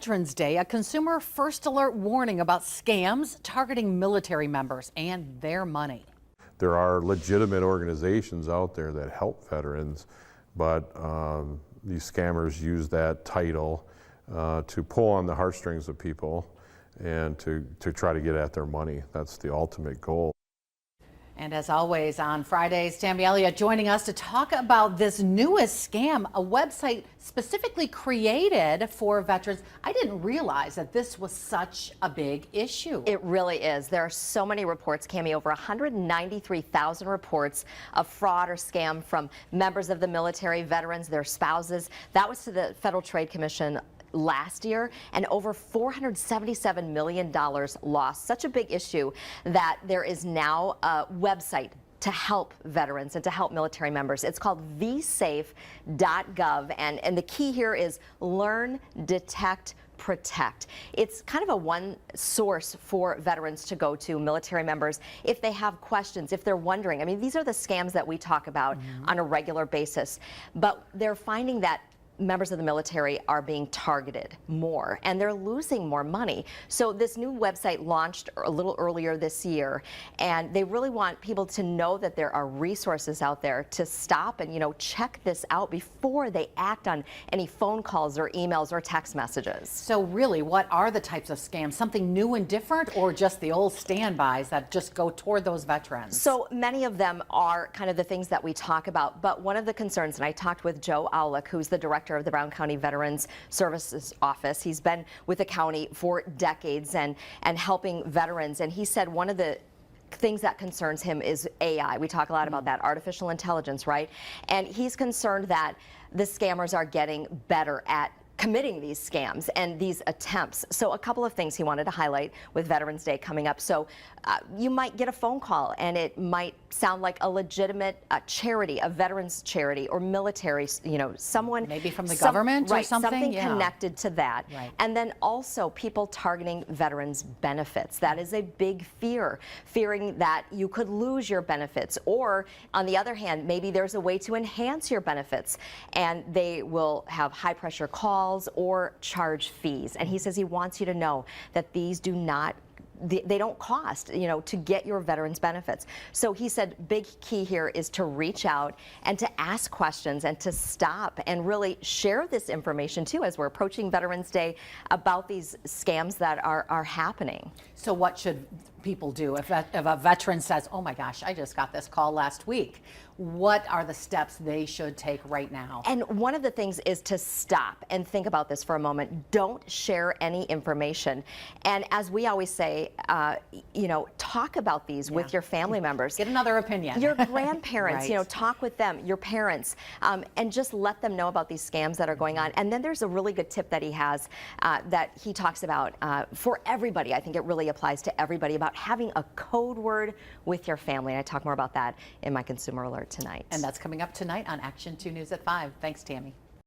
Veterans Day, a consumer first alert warning about scams targeting military members and their money. There are legitimate organizations out there that help veterans, but these scammers use that title to pull on the heartstrings of people and to try to get at their money. That's the ultimate goal. And as always on Fridays, Tammy Elliott joining us to talk about this newest scam, a website specifically created for veterans. I didn't realize that this was such a big issue. It really is. There are so many reports, Cammie, over 193,000 reports of fraud or scam from members of the military, veterans, their spouses. That was to the Federal Trade Commission last year, and over $477 million lost. Such a big issue that there is now a website to help veterans and to help military members. It's called vsafe.gov, and the key here is learn, detect, protect. It's kind of a one source for veterans to go to, military members, if they have questions, if they're wondering. I mean, these are the scams that we talk about on a regular basis, but they're finding that members of the military are being targeted more and they're losing more money. So this new website launched a little earlier this year, and they really want people to know that there are resources out there to stop and, check this out before they act on any phone calls or emails or text messages. So really, what are the types of scams? Something new and different, or just the old standbys that just go toward those veterans? So many of them are kind of the things that we talk about, but one of the concerns, and I talked with Joe Aulick, who's the director of the Brown County Veterans Services Office. He's been with the county for decades and helping veterans, and he said one of the things that concerns him is AI. We talk a lot about that, artificial intelligence, right? And he's concerned that the scammers are getting better at committing these scams and these attempts. So a couple of things he wanted to highlight with Veterans Day coming up. So you might get a phone call and it might sound like a legitimate charity, a veterans charity or military, someone. Maybe from the government or something? Something connected to that. Right. And then also people targeting veterans benefits. That is a big fear, fearing that you could lose your benefits, or on the other hand, maybe there's a way to enhance your benefits and they will have high pressure calls or charge fees. And he says he wants you to know that these do not, they don't cost, to get your veterans benefits. So he said big key here is to reach out and to ask questions and to stop and really share this information too as we're approaching Veterans Day about these scams that are happening. So what should people do if a veteran says, oh my gosh, I just got this call last week? What are the steps they should take right now? And one of the things is to stop and think about this for a moment. Don't share any information. And as we always say, talk about these with your family members. Get another opinion. Your grandparents, right. Talk with them, your parents, and just let them know about these scams that are going on. And then there's a really good tip that he has that he talks about for everybody. I think it really applies to everybody, about having a code word with your family. And I talk more about that in my Consumer Alert tonight. And that's coming up tonight on Action 2 News at 5. Thanks, Tammy.